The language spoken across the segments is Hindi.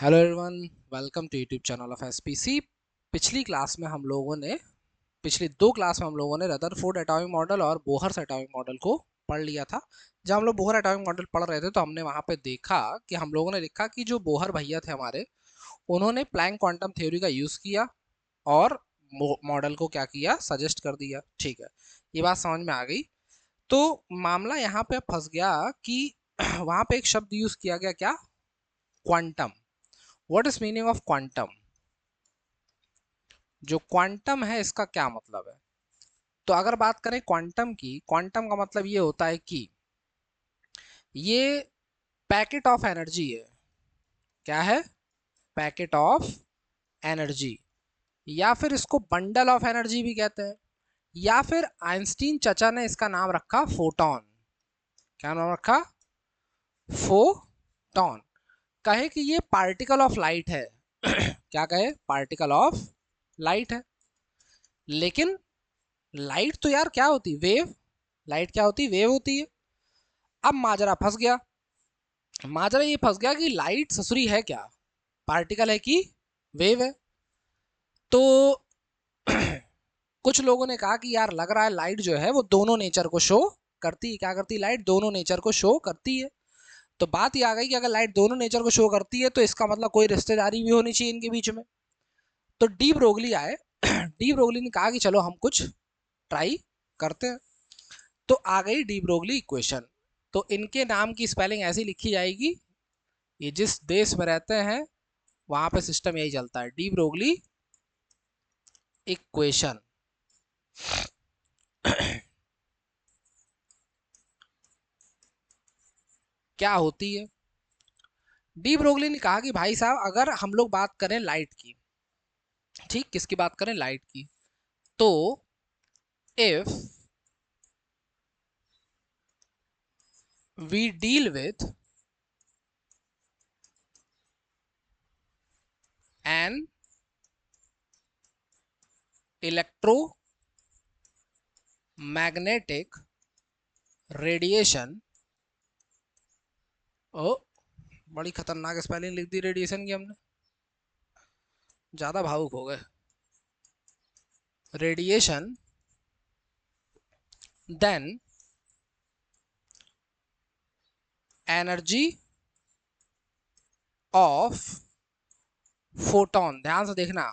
Hello everyone, welcome to YouTube channel of SPC. पिछली दो क्लास में हम लोगों ने रदरफोर्ड एटॉमिक मॉडल और बोहर्स एटॉमिक मॉडल को पढ़ लिया था। जब हम लोग बोहर एटॉमिक मॉडल पढ़ रहे थे तो हमने वहाँ पे देखा कि हम लोगों ने लिखा कि जो बोहर भैया थे हमारे, उन्होंने प्लैंक क्वांटम थ्योरी का यूज़ किया और मॉडल को क्या किया, सजेस्ट कर दिया। ठीक है, ये बात समझ में आ गई। तो मामला यहाँ पे फंस गया कि वहाँ पे एक शब्द यूज़ किया गया, क्या? Quantum. What is meaning of quantum? जो क्वांटम है इसका क्या मतलब है? तो अगर बात करें क्वांटम की, क्वांटम का मतलब ये होता है कि ये पैकेट ऑफ एनर्जी है। क्या है? पैकेट ऑफ एनर्जी, या फिर इसको बंडल ऑफ एनर्जी भी कहते हैं, या फिर आइंस्टीन चचा ने इसका नाम रखा फोटॉन। क्या नाम रखा? फोटॉन। कहे कि ये पार्टिकल ऑफ लाइट है। क्या कहे? पार्टिकल ऑफ लाइट है। लेकिन लाइट तो यार क्या होती? वेव। लाइट क्या होती? वेव होती है। अब माजरा फंस गया। माजरा ये फंस गया कि लाइट ससुरी है क्या, पार्टिकल है कि वेव है? तो कुछ लोगों ने कहा कि यार लग रहा है लाइट जो है वो दोनों नेचर को शो करती है। क्या करती है? लाइट दोनों नेचर को शो करती है। तो बात ये आ गई कि अगर लाइट दोनों नेचर को शो करती है तो इसका मतलब कोई रिश्तेदारी भी होनी चाहिए इनके बीच में। तो डी ब्रोगली आए। डी ब्रोगली ने कहा कि चलो हम कुछ ट्राई करते हैं। तो आ गई डी ब्रोगली इक्वेशन। तो इनके नाम की स्पेलिंग ऐसी लिखी जाएगी, ये जिस देश में रहते हैं वहां पे सिस्टम यही चलता है, डी ब्रोगली इक्वेशन। क्या होती है? डी ब्रोगली ने कहा कि भाई साहब, अगर हम लोग बात करें लाइट की, ठीक, किसकी बात करें? लाइट की। तो if we deal with an electromagnetic radiation, ओ बड़ी खतरनाक स्पेलिंग लिख दी रेडिएशन की हमने, ज्यादा भावुक हो गए। Radiation then energy of photon. ध्यान से देखना,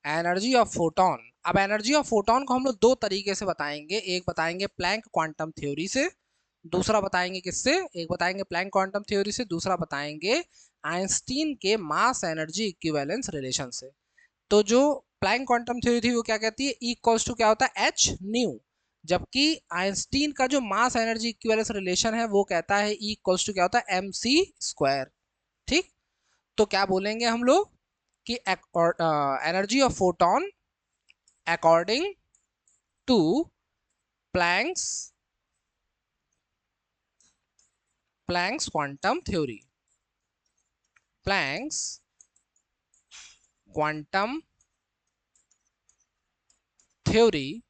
एनर्जी ऑफ फोटोन। अब एनर्जी ऑफ फोटोन को हम लोग दो तरीके से बताएंगे। एक बताएंगे प्लैंक क्वांटम थ्योरी से, दूसरा बताएंगे किससे? एक बताएंगे प्लैंक क्वांटम थ्योरी से, दूसरा बताएंगे आइंस्टीन के मास एनर्जी इक्विवेलेंस रिलेशन से। तो जो प्लैंक क्वांटम थ्योरी थी वो क्या कहती है? ई इक्वल्स टू क्या होता है? H new. जबकि आइंस्टीन का जो मास एनर्जी इक्विवेलेंस रिलेशन है वो कहता है ई इक्वल्स टू क्या होता है? M C square. ठीक। तो क्या बोलेंगे हम लोग कि energy of photon according to Planck's Planck's quantum theory. Planck's quantum theory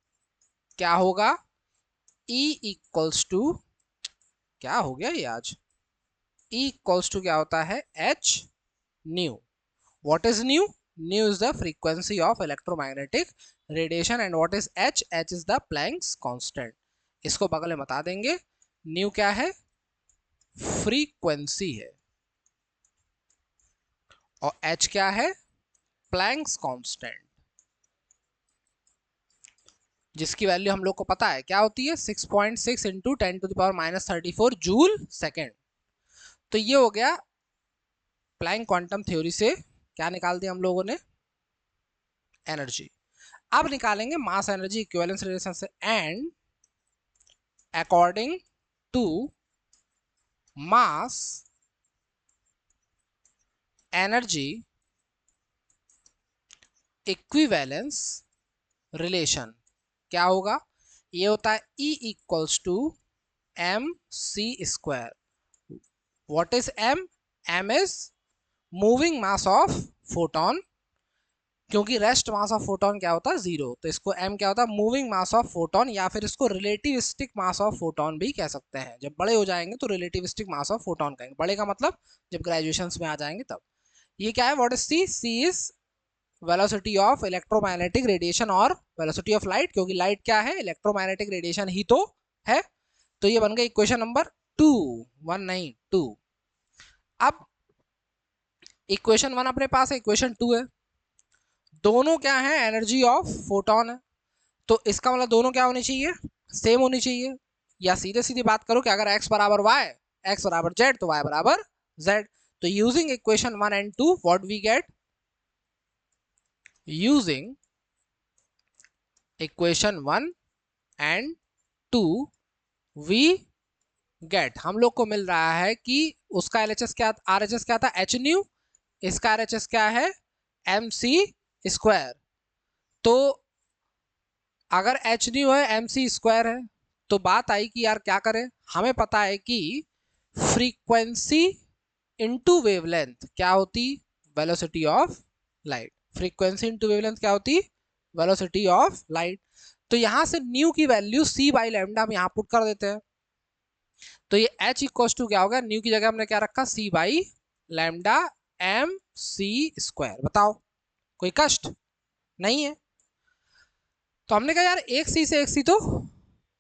क्या होगा? E इक्वल्स टू, क्या हो गया ये आज, E इक्वल्स टू क्या होता है? H new. What is new? New is the frequency of electromagnetic radiation and what is H? H is the Planck's constant. इसको बगल में बता देंगे। न्यू क्या है? फ्रीक्वेंसी है। और H क्या है? प्लैंक्स कांस्टेंट, जिसकी वैल्यू हम लोग को पता है क्या होती है? 6.6 इंटू 10⁻⁻34 जूल सेकेंड। तो ये हो गया प्लैंक क्वांटम थ्योरी से क्या निकाल दिया हम लोगों ने? एनर्जी। अब निकालेंगे मास एनर्जी इक्विवेलेंस रिलेशन से। And according to mass energy equivalence relation क्या होगा? ये होता है E equals to M C square. What is M? M is moving mass of photon, क्योंकि रेस्ट मास ऑफ फोटोन क्या होता है? जीरो। तो इसको m क्या होता है? मूविंग मास ऑफ फोटोन, या फिर इसको रिलेटिविस्टिक मास ऑफ फोटोन भी कह सकते हैं। जब बड़े हो जाएंगे तो रिलेटिविस्टिक मास ऑफ फोटोन कहेंगे। बड़े का मतलब जब ग्रेजुएशन में आ जाएंगे तब। ये क्या है, what is C, C is velocity of electromagnetic radiation और वेलोसिटी ऑफ लाइट, क्योंकि लाइट क्या है, इलेक्ट्रोमैग्नेटिक रेडिएशन ही तो है। तो ये बन गया इक्वेशन नंबर 2, 1 नहीं 2। अब इक्वेशन 1 अपने पास है, इक्वेशन 2 है, दोनों क्या है, एनर्जी ऑफ फोटोन है। तो इसका मतलब दोनों क्या होनी चाहिए, सेम होनी चाहिए। या सीधे सीधी बात करो कि अगर x बराबर y, x बराबर z, तो y बराबर z। तो using equation 1 and 2 what we get, using equation 1 and 2 we get, हम लोग को मिल रहा है कि उसका LHS क्या, RHS क्या था, h न्यू, इसका RHS क्या है, mc स्क्वायर। तो अगर h न्यू है, mc स्क्वायर है, तो बात आई कि यार क्या करें, हमें पता है कि फ्रीक्वेंसी इनटू वेवलेंथ क्या होती, velocity of light. Frequency into wavelength क्या होती, वेलोसिटी ऑफ लाइट। तो यहां से न्यू की वैल्यू c बाई लैम्डा हम यहां पुट कर देते हैं। तो ये h इक्वल टू क्या होगा, न्यू की जगह हमने क्या रखा, c by lambda M C square. बताओ कोई कष्ट नहीं है। तो हमने कहा यार एक सी से एक सी तो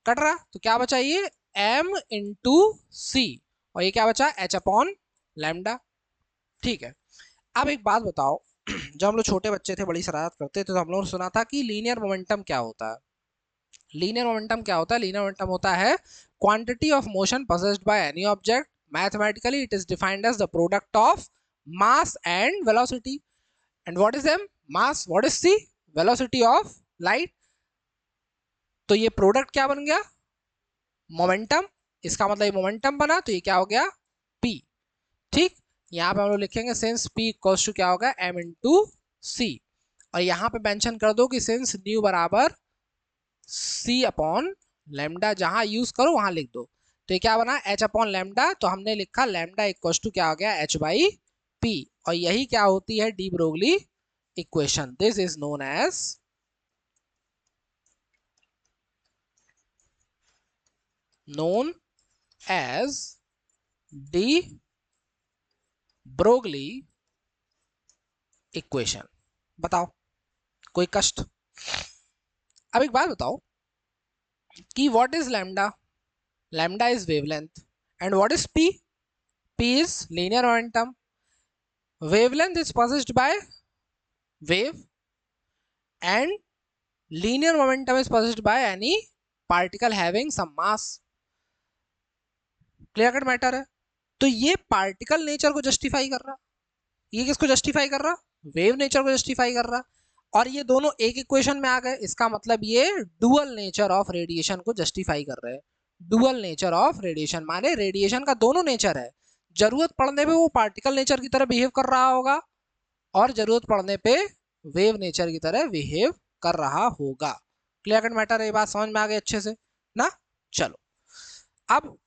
कट रहा, तो क्या बचा ये m इंटू सी, और ये क्या बचा h अपॉन लैम्डा। ठीक है, अब एक बात बताओ, जब हम लोग छोटे बच्चे थे, बड़ी शरारत करते थे, तो हम लोगों ने सुना था कि लीनियर मोमेंटम क्या होता है। लीनियर मोमेंटम क्या होता है, लीनियर मोमेंटम होता है quantity of motion possessed by any object, mathematically it is defined as the product of mass and velocity. And what is m, mass, what is c, velocity of light। तो ये प्रोडक्ट क्या बन गया, मोमेंटम, इसका मतलब ये मोमेंटम बना, तो ये क्या हो गया p। ठीक, यहाँ पे हम लोग लिखेंगे सिंस p इक्वल्स टू क्या होगा, m इंटू सी, और यहाँ पे मेंशन कर दो कि सिंस न्यू बराबर c अपॉन लैम्डा, जहां यूज करो वहां लिख दो। तो ये क्या बना, h अपॉन लैम्डा, तो हमने लिखा लैम्डा इक्वल्स टू क्या हो गया, h बाई p, और यही क्या होती है, de Broglie equation. This is known as de Broglie equation. बताओ कोई कष्ट। अब एक बात बताओ कि what is lambda, lambda is wavelength, and what is p, p is linear momentum, wavelength is possessed by wave, and linear momentum is possessed by any particle having some mass। Clear cut matter है। तो ये पार्टिकल नेचर को जस्टिफाई कर रहा, ये किसको जस्टिफाई कर रहा, वेव नेचर को जस्टिफाई कर रहा, और ये दोनों एक इक्वेशन में आ गए। इसका मतलब ये डुअल नेचर ऑफ रेडिएशन को जस्टिफाई कर रहे हैं। डुअल नेचर ऑफ रेडिएशन माने रेडिएशन का दोनों नेचर है, जरूरत पड़ने पे वो पार्टिकल नेचर की तरह बिहेव कर रहा होगा, और जरूरत पड़ने पे वेव नेचर की तरह बिहेव कर रहा होगा। क्लियर कट मैटर है, ये बात समझ में आ गई अच्छे से ना। चलो, अब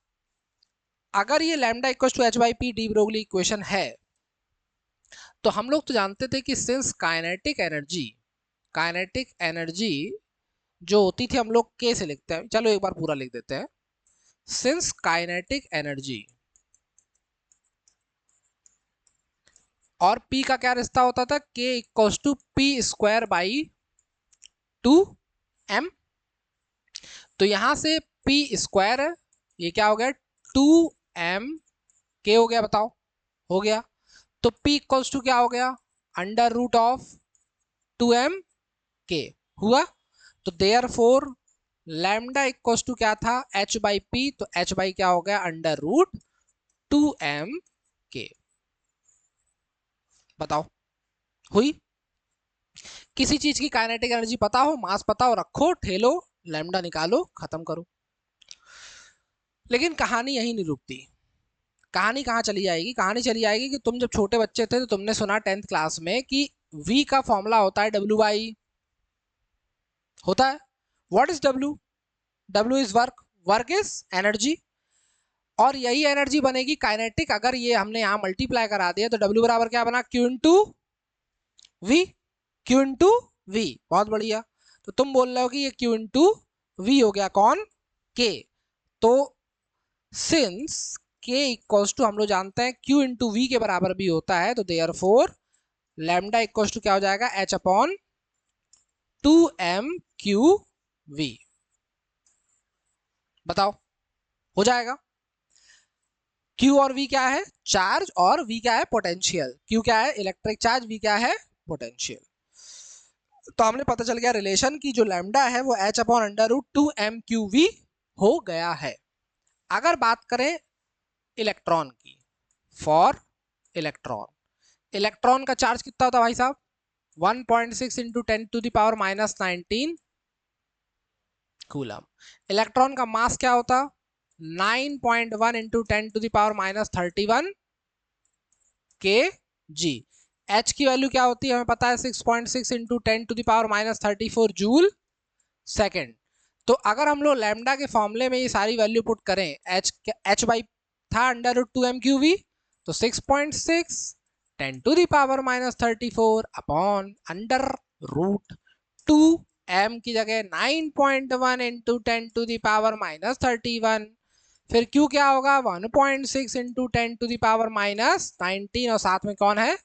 अगर ये lambda equal to H by P de Broglie equation है, तो हम लोग तो जानते थे कि सिंस काइनेटिक एनर्जी जो होती थी, हम लोग के से लिखते हैं, चलो एक बार पूरा लिख देते हैं। सिंस काइनेटिक एनर्जी और P का क्या रिश्ता होता था, K equals to P square by 2m। तो यहां से P स्क्वायर है, ये क्या हो गया 2m K हो गया, बताओ हो गया। तो P इक्वल्स टू क्या हो गया, under root of 2m K हुआ। तो therefore lambda equals to क्या था, h बाई पी, तो h बाई क्या हो गया, अंडर रूट 2m K। बताओ हुई। किसी चीज की काइनेटिक एनर्जी पता हो, मास पता हो, रखो, ठेलो, लैम्डा निकालो, खत्म करो। लेकिन कहानी यही नहीं रुकती। कहानी कहाँ चली जाएगी, कहानी चली जाएगी कि तुम जब छोटे बच्चे थे तो तुमने सुना 10th क्लास में कि V का फॉर्मूला होता है WI होता है। What is W, W is work, work is energy, और यही एनर्जी बनेगी काइनेटिक। अगर ये हमने यहाँ मल्टीप्लाई करा दिया तो W बराबर क्या बना, Q into V, Q into V। बहुत बढ़िया। तो तुम बोल रहे हो कि ये Q इंटू V हो गया कौन, K। तो सिंस K इक्वल्स टू हम लोग जानते हैं Q इंटू V के बराबर भी होता है, तो देयरफॉर लैम्डा इक्वल टू क्या हो जाएगा, h अपॉन 2m/q_v। बताओ, हो जाएगा। q और v क्या है, चार्ज, और v क्या है, पोटेंशियल। q क्या है, इलेक्ट्रिक चार्ज, v क्या है, पोटेंशियल। तो हमने पता चल गया रिलेशन की जो लैम्डा है वो h अपॉन √2m/q_v हो गया है। अगर बात करें इलेक्ट्रॉन की, फॉर इलेक्ट्रॉन का चार्ज कितना होता है भाई साहब, 1.6 इंटू 10⁻⁻19 कूलम। इलेक्ट्रॉन का मास क्या होता, 9.1 इंटू 10⁻31 kg। h की वैल्यू क्या होती है हमें पता है, 6.6 इंटू 10⁻34 जूल सेकेंड। तो अगर हम लोग लैम्डा के फॉर्मूले में ये सारी वैल्यू पुट करें, h बाई था √2m/q_v, तो 6.6 10⁻34 अपॉन √2m की जगह 9.1 इंटू 10⁻31, फिर q क्या होगा 1.6 इंटू 10⁻19 और साथ में कौन है,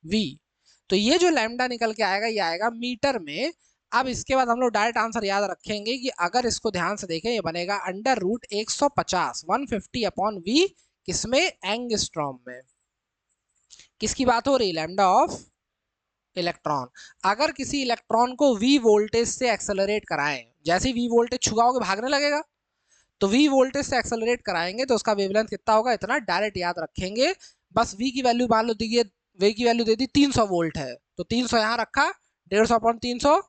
v। तो ये जो लैम्डा निकल के आएगा ये आएगा मीटर में। अब इसके बाद हम लोग डायरेक्ट आंसर याद रखेंगे कि अगर इसको ध्यान से देखें ये बनेगा √150 150 अपॉन v, किसमें, एंगस्ट्रॉम में। किसकी बात हो रही, लैम्डा ऑफ इलेक्ट्रॉन। अगर किसी इलेक्ट्रॉन को v वोल्टेज से एक्सेलरेट कराएं, जैसे ही v वोल्टेज छुआओगे भागने लगेगा, तो v वोल्टेज से एक्सेलरेट कराएंगे तो उसका वेवलेंथ कितना होगा, इतना डायरेक्ट याद रखेंगे। बस v की वैल्यू मान लो दी, v की वैल्यू दे दी 300 वोल्ट है, तो 300 यहाँ रखा, 150 अपॉन 300,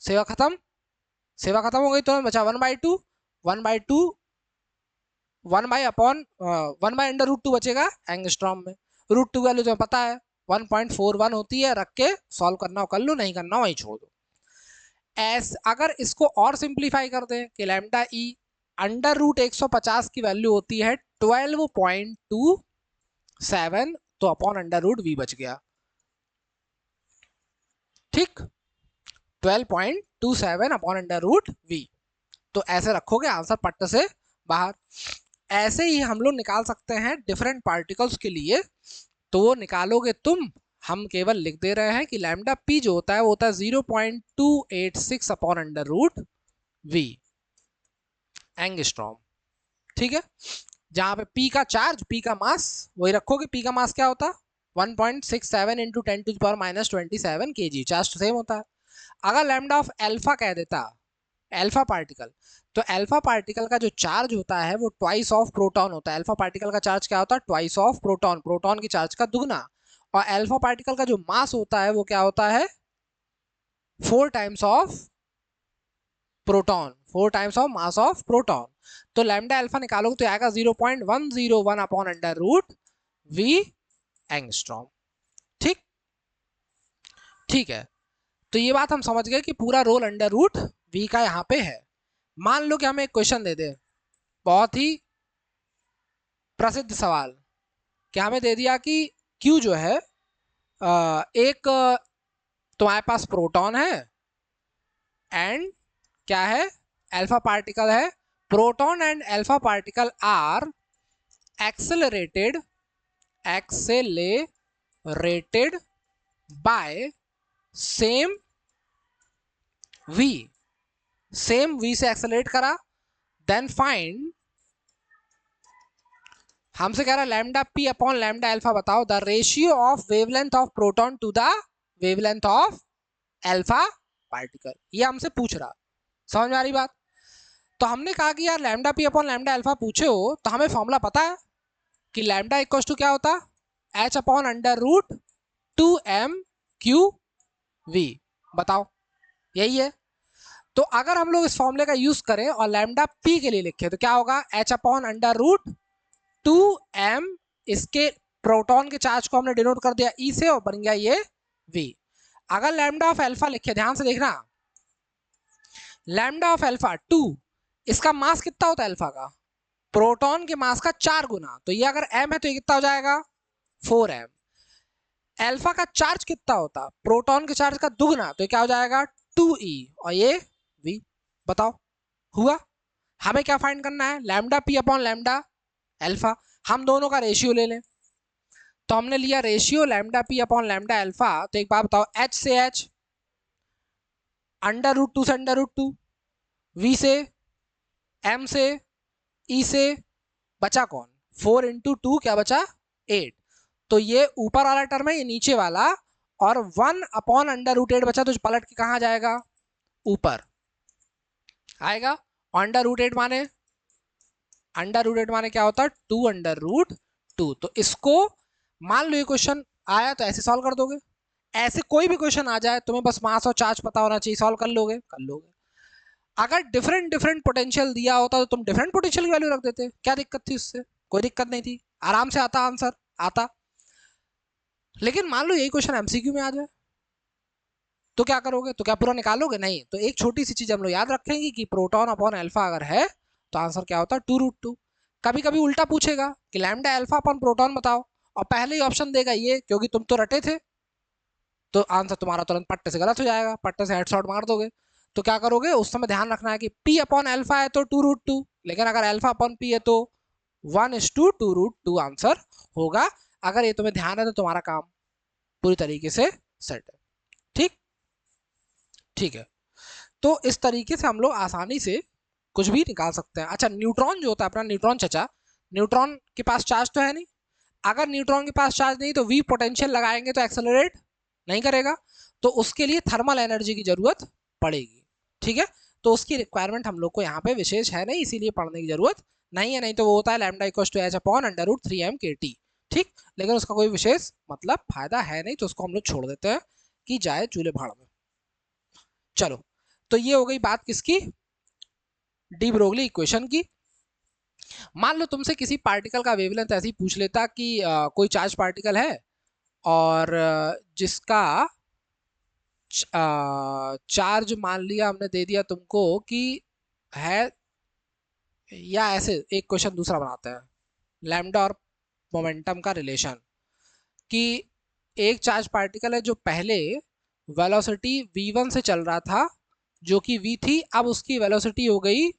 सेवा खत्म, सेवा खत्म हो गई, तो बचा 1/2, 1/2 1 बाई अपॉन 1 बाई √2 बचेगा एंगस्ट्रॉम में। √2 वैल्यू तुम्हें पता है 1.41 होती है, रख के सॉल्व करना हो कर लो, नहीं करना वहीं छोड़ दो। अगर इसको और सिंप्लीफाई कर दें कि लैम्डा ई √150 की वैल्यू होती है 12.27, तो अपॉन √v बच गया, ठीक, 12.27 अपॉन √v। तो ऐसे रखोगे आंसर पट्ट से बाहर। ऐसे ही हम लोग निकाल सकते हैं डिफरेंट पार्टिकल्स के लिए, तो वो निकालोगे तुम, हम केवल लिख दे रहे हैं कि लैम्डा पी जो होता है वो होता है 0.286 अपॉन √v एंगस्ट्रॉम, ठीक है। जहां पे पी का चार्ज, पी का मास वही रखोगे, पी का मास क्या होता, 1.67 इंटू 10⁻27 kg, चार्ज सेम होता है। अगर लैम्डा ऑफ अल्फा कह देता, अल्फा पार्टिकल, तो अल्फा पार्टिकल का जो चार्ज होता है वो ट्वाइस ऑफ प्रोटॉन होता है। अल्फा पार्टिकल का चार्ज क्या होता है, ट्वाइस ऑफ प्रोटॉन, प्रोटॉन की चार्ज का दुगना। और अल्फा पार्टिकल का जो मास होता है वो क्या होता है, 4 times of proton, 4 times of mass of proton. तो लैम्डा अल्फा निकालोगे तो आएगा 0.101 अपॉन √v एंगस्ट्रॉम, ठीक, ठीक है। तो ये बात हम समझ गए कि पूरा रोल √v का यहाँ पे है। मान लो कि हमें एक क्वेश्चन दे दे, बहुत ही प्रसिद्ध सवाल, कि हमें दे दिया कि Q जो है एक तुम्हारे पास प्रोटॉन है एंड क्या है, अल्फा पार्टिकल है। Proton and alpha particle are accelerated by same v, same v से एक्सेलरेट करा, देन फाइंड, हमसे कह रहा है lambda p upon lambda alpha बताओ the ratio of wavelength of proton to the wavelength of alpha particle, ये हमसे पूछ रहा। समझ में आ रही बात। तो हमने कहा कि यार lambda p upon lambda alpha पूछे हो तो हमें फॉर्मूला पता है कि लैम्डा इक्वल टू क्या होता, h अपॉन √2m/q_v। बताओ, यही है। तो अगर हम लोग इस फॉर्मूले का यूज करें और लैम्डा पी के लिए लिखे तो क्या होगा, h अपॉन √2m, इसके प्रोटॉन के चार्ज को हमने डिनोट कर दिया e से और बन गया ये v। अगर लैम्डा ऑफ अल्फा लिखे, ध्यान से देखना, लैम्डा ऑफ अल्फा 2, इसका मास कितना होता है अल्फा का, प्रोटॉन के मास का 4 गुना, तो ये अगर m है तो ये कितना हो जाएगा 4m। अल्फा का चार्ज कितना होता, प्रोटॉन के चार्ज का दुगना, तो ये क्या हो जाएगा 2e, और ये v। बताओ, हुआ। हमें क्या फाइंड करना है, lambda p upon lambda alpha, हम दोनों का रेशियो ले लें। तो हमने लिया ratio lambda p upon lambda alpha. तो एक बात बताओ, एच से एच, √2 से √2, वी से, एम से, ई से, बचा कौन? 4 इंटू 2 क्या बचा? 8। तो ये ऊपर वाला टर्म है, ये नीचे वाला, और 1 अपॉन √8 बचा, तो पलट के कहाँ जाएगा? ऊपर आएगा। √8 माने, √8 माने क्या होता है? 2 √2। तो इसको मान लो ये क्वेश्चन आया तो ऐसे सॉल्व कर दोगे। ऐसे कोई भी क्वेश्चन आ जाए, तुम्हें बस मास और चार्ज पता होना चाहिए, सॉल्व कर लोगे, कर लोगे। अगर डिफरेंट डिफरेंट पोटेंशियल दिया होता तो तुम डिफरेंट पोटेंशियल की वैल्यू रख देते, क्या दिक्कत थी उससे? कोई दिक्कत नहीं थी, आराम से आता आंसर आता। लेकिन मान लो यही क्वेश्चन एमसीक्यू में आ जाए तो क्या करोगे? तो क्या पूरा निकालोगे? नहीं। तो एक छोटी सी चीज हम लोग याद रखेंगे कि प्रोटॉन अपॉन अल्फा अगर है तो आंसर क्या होता है? 2 √2। कभी कभी उल्टा पूछेगा कि लैम्डा अल्फा अपॉन प्रोटॉन बताओ, और पहले ही ऑप्शन देगा ये, क्योंकि तुम तो रटे थे, तो आंसर तुम्हारा तुरंत पट्टे से गलत हो जाएगा, पट्टे से हेडशॉट मार दोगे। तो क्या करोगे उस समय? ध्यान रखना है कि पी अपॉन अल्फा है तो 2 √2, लेकिन अगर अल्फा अपॉन पी है तो 1:2 √2 आंसर होगा। अगर ये तुम्हें ध्यान है तो तुम्हारा काम पूरी तरीके से सेट है। ठीक, ठीक है। तो इस तरीके से हम लोग आसानी से कुछ भी निकाल सकते हैं। अच्छा, न्यूट्रॉन जो होता है अपना, न्यूट्रॉन चचा, न्यूट्रॉन के पास चार्ज तो है नहीं। अगर न्यूट्रॉन के पास चार्ज नहीं तो वी पोटेंशियल लगाएंगे तो एक्सेलरेट नहीं करेगा, तो उसके लिए थर्मल एनर्जी की जरूरत पड़ेगी। ठीक है, तो उसकी रिक्वायरमेंट हम लोग को यहाँ पे विशेष है नहीं, इसीलिए पढ़ने की जरूरत नहीं है। नहीं तो वो होता है lambda equals to H upon √3m/kT। ठीक, लेकिन उसका कोई विशेष मतलब फायदा है नहीं, तो उसको हम लोग छोड़ देते हैं कि जाए चूल्हे भाड़ में। चलो, तो ये हो गई बात किसकी? डी ब्रोगली इक्वेशन की। मान लो तुमसे किसी पार्टिकल का वेवलेंथ ऐसे ही पूछ लेता कि कोई चार्ज पार्टिकल है और जिसका चार्ज मान लिया हमने दे दिया तुमको कि है, या ऐसे एक क्वेश्चन दूसरा बनाते हैं, लैम्डा और मोमेंटम का रिलेशन, कि एक चार्ज पार्टिकल है जो पहले वेलोसिटी v1 से चल रहा था जो कि v थी, अब उसकी वेलोसिटी हो गई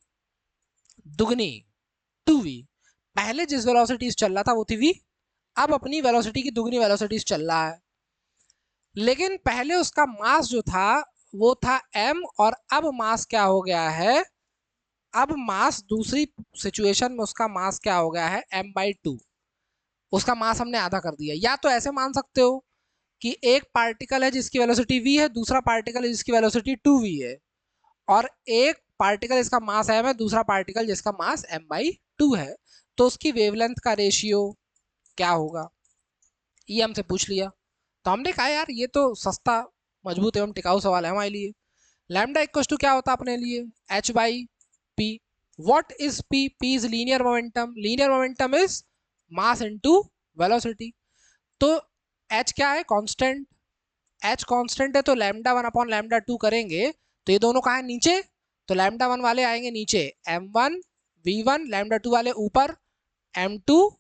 दुगनी 2v। पहले जिस वेलोसिटी से चल रहा था वो थी v, अब अपनी वेलोसिटी की दुगनी वेलोसिटी से चल रहा है। लेकिन पहले उसका मास जो था वो था m, और अब मास क्या हो गया है? अब मास दूसरी सिचुएशन में उसका मास क्या हो गया है? m/2। उसका मास हमने आधा कर दिया। या तो ऐसे मान सकते हो कि एक पार्टिकल है जिसकी वेलोसिटी v है, दूसरा पार्टिकल है जिसकी वेलोसिटी 2v है, और एक पार्टिकल इसका मास m है, दूसरा पार्टिकल जिसका मास m/2 है, तो उसकी वेवलेंथ का रेशियो क्या होगा? ये हमसे पूछ लिया। तो हमने कहा यार ये तो सस्ता, मजबूत एवं टिकाऊ सवाल है हमारे लिए। लैम्डा इक्वल टू क्या होता है अपने लिए? h/p। What is p? p is linear momentum. Linear momentum is mass into velocity. तो h क्या है? कांस्टेंट। h कांस्टेंट है तो λ1/λ2 करेंगे तो ये दोनों कहाँ है? नीचे। तो λ1 वाले आएंगे नीचे, m1 v1, λ2 वाले ऊपर, m2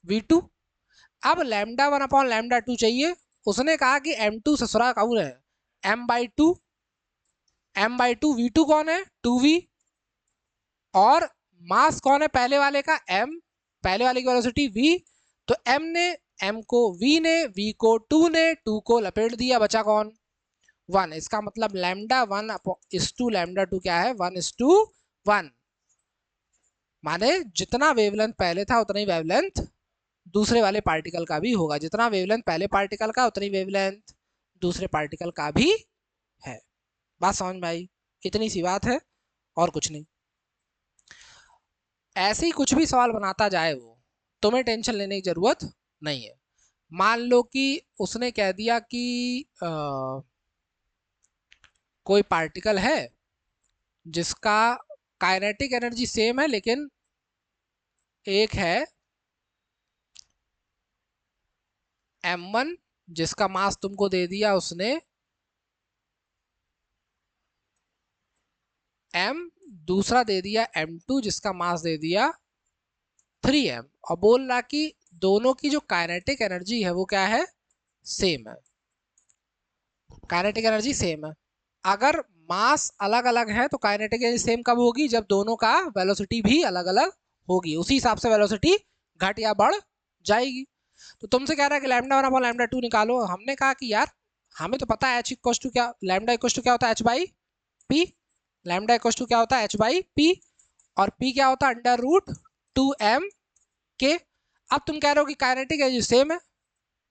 v2। अब λ1/λ2 चाहिए। उसने कहा कि m2 ससुरा कौन है? m/2। m/2 v2 कौन है? 2v। और मास कौन है पहले वाले का? m। पहले वाले की वेलोसिटी v। तो m ने m को, v ने v को 2 ने 2 को लपेट दिया, बचा कौन? 1। इसका मतलब λ1/2 क्या है? 1:1। माने जितना वेवलेंथ पहले था उतना ही वेवलेंथ दूसरे वाले पार्टिकल का भी होगा। जितना वेवलेंथ पहले पार्टिकल का उतनी वेवलेंथ दूसरे पार्टिकल का भी है। बात समझ में आई? इतनी सी बात है और कुछ नहीं। ऐसे ही कुछ भी सवाल बनाता जाए वो, तुम्हें टेंशन लेने की जरूरत नहीं है। मान लो कि उसने कह दिया कि कोई पार्टिकल है जिसका काइनेटिक एनर्जी सेम है, लेकिन एक है m1 जिसका मास तुमको दे दिया उसने m, दूसरा दे दिया m2 जिसका मास दे दिया 3m, और बोल रहा कि दोनों की जो काइनेटिक एनर्जी है वो क्या है? सेम है। काइनेटिक एनर्जी सेम है। अगर मास अलग अलग है तो काइनेटिक एनर्जी सेम कब होगी? जब दोनों का वेलोसिटी भी अलग अलग होगी। उसी हिसाब से वेलोसिटी घट या बढ़ जाएगी। तो तुमसे कह रहा है कि लैम्डा 1 अपॉन लैम्डा 2 निकालो। हमने कहा कि यार हमें तो पता है एच इक्वल टू क्या, लैम्डा इक्वल टू क्या होता है H by P, lambda equal to क्या होता है एच बाई पी, और पी क्या होता है अंडर रूट 2m के। अब तुम कह रहे हो कि काइनेटिक एनर्जी सेम है,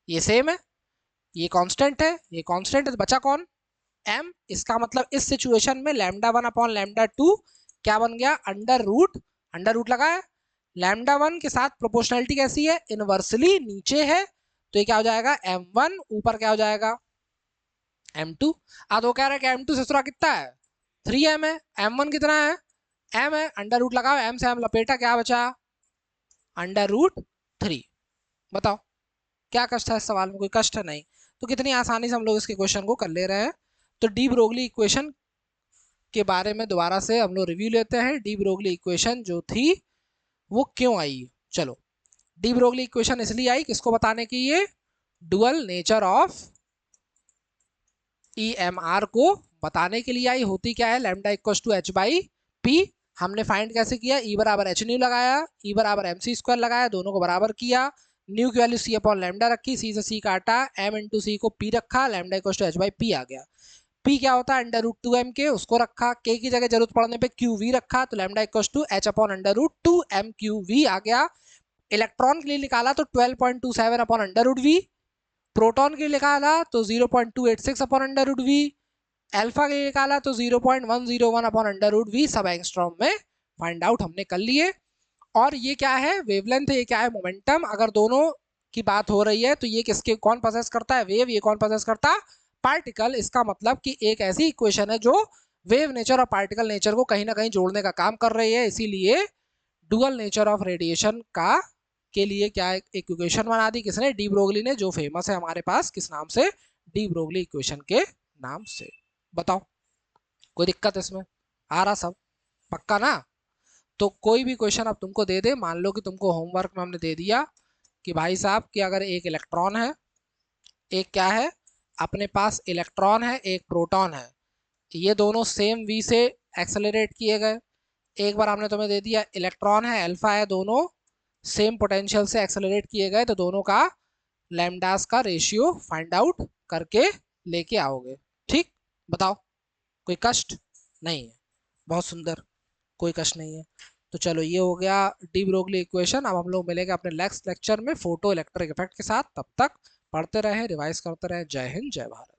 ये सेम है, ये कांस्टेंट है, ये कांस्टेंट है, तो बचा कौन m। इसका मतलब इस सिचुएशन में लैम्डा 1 अपॉन लैम्डा 2 क्या बन गया अंडर रूट लगा है, लैम्डा 1 के साथ प्रोपोर्शनलिटी कैसी है इनवर्सली नीचे है, तो ये क्या हो जाएगा m1, ऊपर क्या हो जाएगा m2। अब वो कह रहा है कि m2 ससुरा कितना है 3m है, m1 कितना है m है, अंडर रूट लगाओ, m से m लपेटा, क्या बचा अंडर रूट 3। बताओ क्या कष्ट है इस सवाल में, कोई कष्ट है नहीं। तो कितनी आसानी से हम लोग इसके क्वेश्चन को कर ले रहे हैं। तो डी ब्रोगली इक्वेशन के बारे में दोबारा से हम लोग रिव्यू लेते हैं। डी ब्रोगली इक्वेशन जो थी वो क्यों आई, चलो डी ब्रोगली इक्वेशन इसलिए आई किसको बताने की, ये डुअल नेचर ऑफ EMR को बताने के लिए आई। होती क्या है lambda equal to H by P, हमने फाइंड कैसे किया, ई बराबर एच न्यू लगाया, ई बराबर एम सी स्क्वायर लगाया, दोनों को बराबर किया, न्यू की वैल्यू सी अपॉन लैम्डा रखी, सी से सी काटा, एम इंटू सी को पी रखा, lambda equal to H by p आ गया। पी क्या होता है अंडर रूट 2m के, उसको रखा, के की जगह जरूरत पड़ने पे क्यू वी रखा, तो lambda equal to H upon under root 2m q v आ गया। इलेक्ट्रॉन के लिए निकाला तो 12.27 upon under root v, proton के लिए निकाला तो 0.286 upon under root v, alpha के लिए निकाला तो 0.101 अपॉन अंडर रूट वी, सब एंगस्ट्रॉम में फाइंड आउट हमने कर लिए। और ये क्या है वेवलेंथ है, ये क्या है मोमेंटम। अगर दोनों की बात हो रही है तो ये किसके कौन पोजेस करता है वेव, ये कौन पोजेस करता पार्टिकल। इसका मतलब कि एक ऐसी इक्वेशन है जो वेव नेचर और पार्टिकल नेचर को कहीं ना कहीं जोड़ने का काम कर रही है। इसीलिए डुअल नेचर ऑफ रेडिएशन का के लिए क्या एक इक्वेशन बना दी किसने, डी ब्रोगली ने, जो फेमस है हमारे पास किस नाम से, डी ब्रोगली इक्वेशन के नाम से। बताओ कोई दिक्कत इसमें, आ रहा सब पक्का ना। तो कोई भी क्वेश्चन अब तुमको दे दे, मान लो कि तुमको होमवर्क में हमने दे दिया कि भाई साहब कि अगर एक इलेक्ट्रॉन है, एक क्या है अपने पास इलेक्ट्रॉन है, एक प्रोटॉन है, ये दोनों सेम वी से एक्सेलरेट किए गए। एक बार हमने तुम्हें दे दिया इलेक्ट्रॉन है अल्फा है, दोनों सेम पोटेंशियल से एक्सेलरेट किए गए, तो दोनों का लैम्डास का रेशियो फाइंड आउट करके लेके आओगे। ठीक, बताओ कोई कष्ट नहीं है, बहुत सुंदर, कोई कष्ट नहीं है। तो चलो ये हो गया डी ब्रोगली इक्वेशन। अब हम लोग मिलेंगे अपने नेक्स्ट लेक्चर में फोटो इलेक्ट्रिक इफेक्ट के साथ। तब तक पढ़ते रहे, रिवाइज करते रहे। जय हिंद, जय भारत।